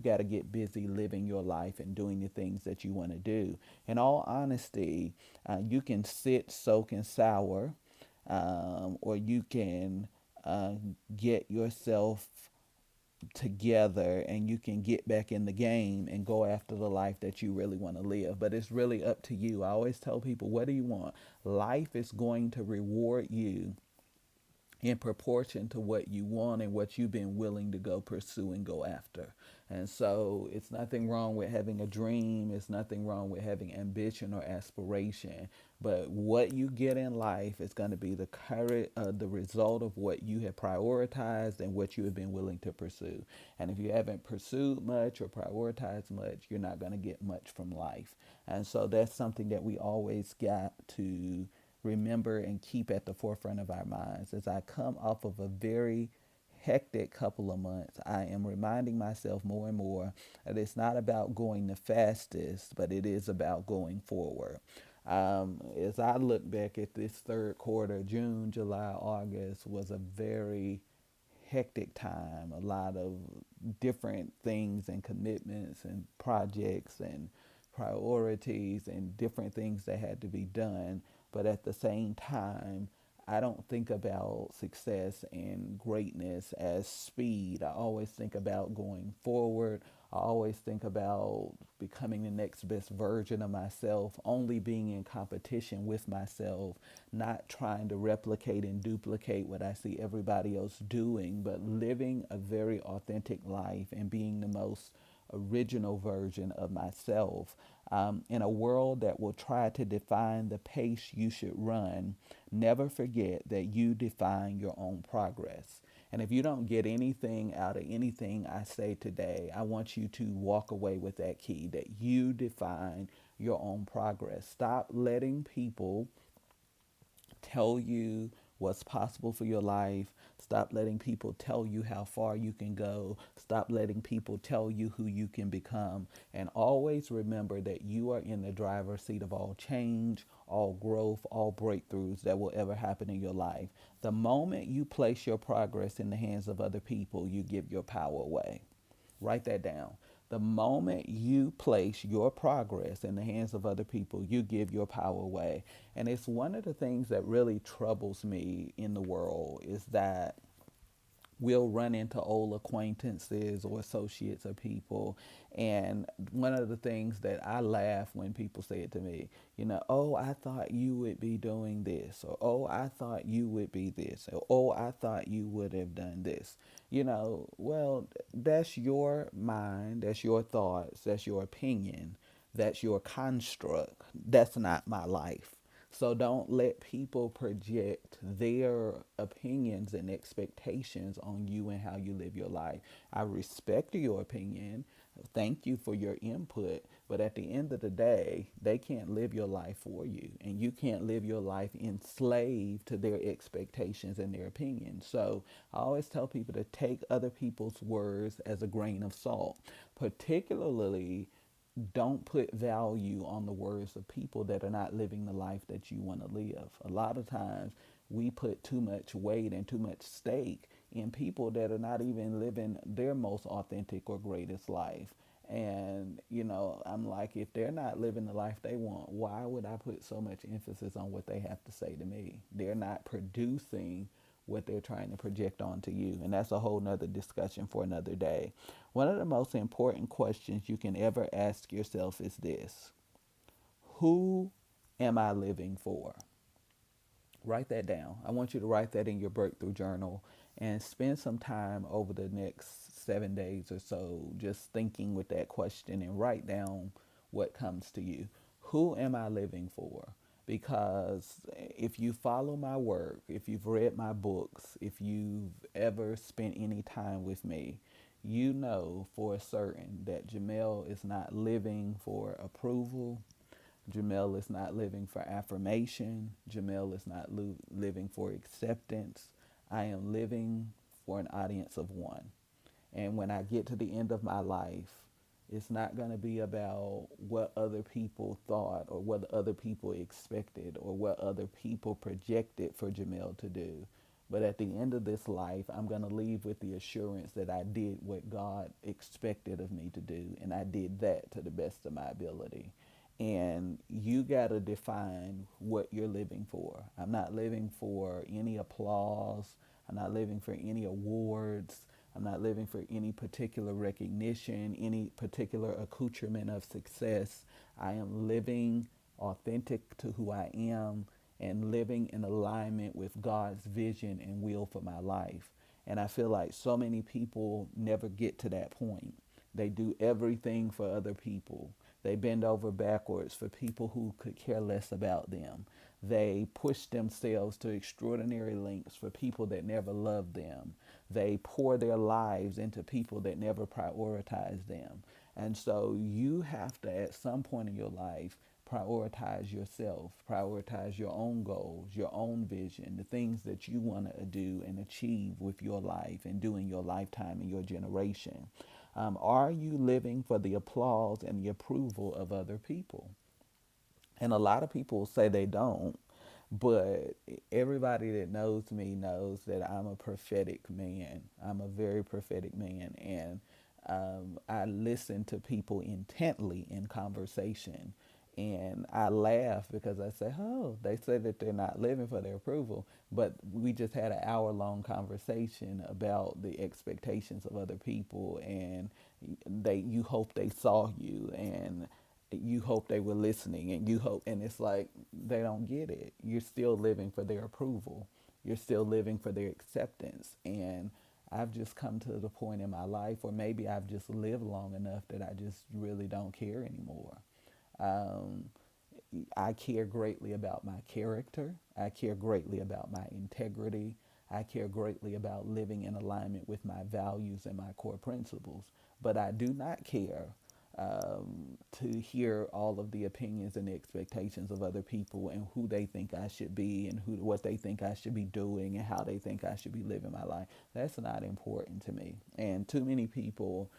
got to get busy living your life and doing the things that you want to do. In all honesty, you can sit, soak, and sour, or you can uh, get yourself together and you can get back in the game and go after the life that you really want to live. But it's really up to you. I always tell people, what do you want? Life is going to reward you in proportion to what you want and what you've been willing to go pursue and go after. And so it's nothing wrong with having a dream, it's nothing wrong with having ambition or aspiration. But what you get in life is going to be the result of what you have prioritized and what you have been willing to pursue. And if you haven't pursued much or prioritized much, you're not going to get much from life. And so that's something that we always got to remember and keep at the forefront of our minds. As I come off of a very hectic couple of months, I am reminding myself more and more that it's not about going the fastest, but it is about going forward. As I look back at this third quarter, June, July, August was a very hectic time. A lot of different things and commitments and projects and priorities and different things that had to be done. But at the same time, I don't think about success and greatness as speed. I always think about going forward. I always think about becoming the next best version of myself, only being in competition with myself, not trying to replicate and duplicate what I see everybody else doing, but living a very authentic life and being the most original version of myself. In a world that will try to define the pace you should run, never forget that you define your own progress. And if you don't get anything out of anything I say today, I want you to walk away with that key that you define your own progress. Stop letting people tell you what's possible for your life. Stop letting people tell you how far you can go. Stop letting people tell you who you can become. And always remember that you are in the driver's seat of all change, all growth, all breakthroughs that will ever happen in your life. The moment you place your progress in the hands of other people, you give your power away. Write that down. The moment you place your progress in the hands of other people, you give your power away. And it's one of the things that really troubles me in the world is that we'll run into old acquaintances or associates or people. And one of the things that I laugh when people say it to me, oh, I thought you would be doing this, or oh, I thought you would be this, or oh, I thought you would have done this. Well, that's your mind, that's your thoughts, that's your opinion, that's your construct. That's not my life. So don't let people project their opinions and expectations on you and how you live your life. I respect your opinion. Thank you for your input. But at the end of the day, they can't live your life for you. And you can't live your life enslaved to their expectations and their opinions. So I always tell people to take other people's words as a grain of salt, particularly don't put value on the words of people that are not living the life that you want to live. A lot of times we put too much weight and too much stake in people that are not even living their most authentic or greatest life. And, I'm like, if they're not living the life they want, why would I put so much emphasis on what they have to say to me? They're not producing what they're trying to project onto you. And that's a whole nother discussion for another day. One of the most important questions you can ever ask yourself is this: who am I living for? Write that down. I want you to write that in your breakthrough journal and spend some time over the next 7 days or so just thinking with that question and write down what comes to you. Who am I living for? Because if you follow my work, if you've read my books, if you've ever spent any time with me, you know for certain that Jamel is not living for approval. Jamel is not living for affirmation. Jamel is not living for acceptance. I am living for an audience of one. And when I get to the end of my life, it's not going to be about what other people thought or what other people expected or what other people projected for Jamel to do. But at the end of this life, I'm going to leave with the assurance that I did what God expected of me to do, and I did that to the best of my ability. And you got to define what you're living for. I'm not living for any applause. I'm not living for any awards. I'm not living for any particular recognition, any particular accoutrement of success. I am living authentic to who I am and living in alignment with God's vision and will for my life. And I feel like so many people never get to that point. They do everything for other people. They bend over backwards for people who could care less about them. They push themselves to extraordinary lengths for people that never loved them. They pour their lives into people that never prioritize them. And so you have to, at some point in your life, prioritize yourself, prioritize your own goals, your own vision, the things that you want to do and achieve with your life and do in your lifetime and your generation. Are you living for the applause and the approval of other people? And a lot of people say they don't, but everybody that knows me knows that I'm a prophetic man. I'm a very prophetic man. And I listen to people intently in conversation. And I laugh because I say, oh, they say that they're not living for their approval. But we just had an hour-long conversation about the expectations of other people. And you hope they saw you. And you hope they were listening, and you hope, and it's like they don't get it. You're still living for their approval. You're still living for their acceptance. And I've just come to the point in my life, or maybe I've just lived long enough that I just really don't care anymore. um, I care greatly about my character. I care greatly about my integrity. I care greatly about living in alignment with my values and my core principles. But I do not care to hear all of the opinions and the expectations of other people and who they think I should be and what they think I should be doing and how they think I should be living my life. That's not important to me. And too many people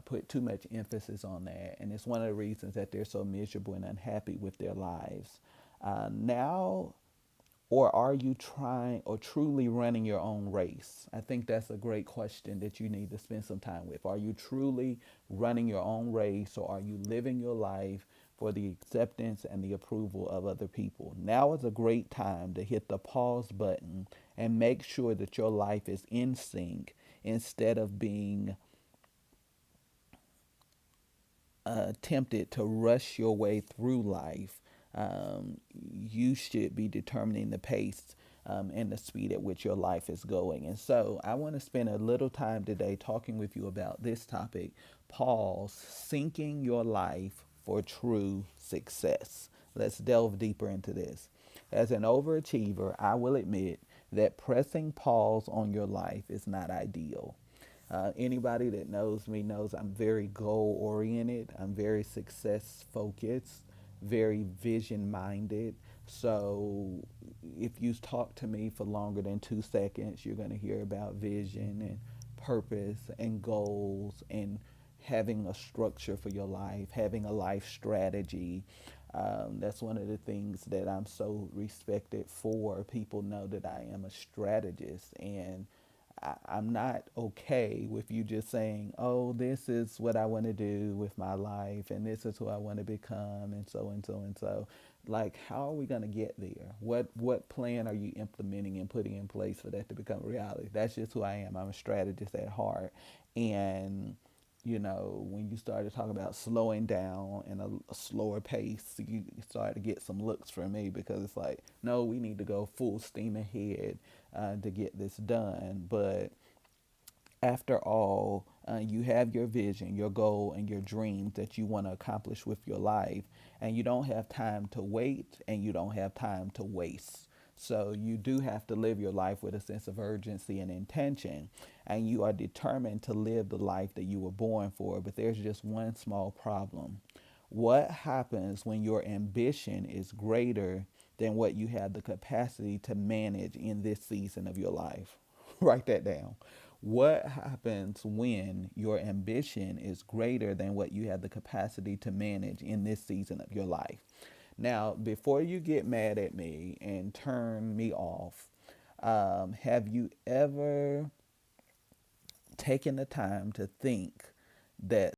put too much emphasis on that, and it's one of the reasons that they're so miserable and unhappy with their lives. Now, or are you trying or truly running your own race? I think that's a great question that you need to spend some time with. Are you truly running your own race, or are you living your life for the acceptance and the approval of other people? Now is a great time to hit the pause button and make sure that your life is in sync instead of being tempted to rush your way through life. You should be determining the pace and the speed at which your life is going. And so I want to spend a little time today talking with you about this topic: pause, syncing your life for true success. Let's delve deeper into this. As an overachiever, I will admit that pressing pause on your life is not ideal. Anybody that knows me knows I'm very goal oriented. I'm very success focused, very vision minded. So if you talk to me for longer than 2 seconds, you're going to hear about vision and purpose and goals and having a structure for your life, having a life strategy. That's one of the things that I'm so respected for. People know that I am a strategist, and I'm not okay with you just saying, oh, this is what I want to do with my life, and this is who I want to become, and so and so and so. Like, how are we going to get there? What plan are you implementing and putting in place for that to become reality? That's just who I am. I'm a strategist at heart. And when you started talking about slowing down and a slower pace, you started to get some looks from me, because it's like, no, we need to go full steam ahead to get this done. But after all, you have your vision, your goal, and your dreams that you want to accomplish with your life, and you don't have time to wait and you don't have time to waste. So you do have to live your life with a sense of urgency and intention, and you are determined to live the life that you were born for. But there's just one small problem. What happens when your ambition is greater than what you have the capacity to manage in this season of your life? Write that down. What happens when your ambition is greater than what you have the capacity to manage in this season of your life? Now, before you get mad at me and turn me off, Have you ever taken the time to think that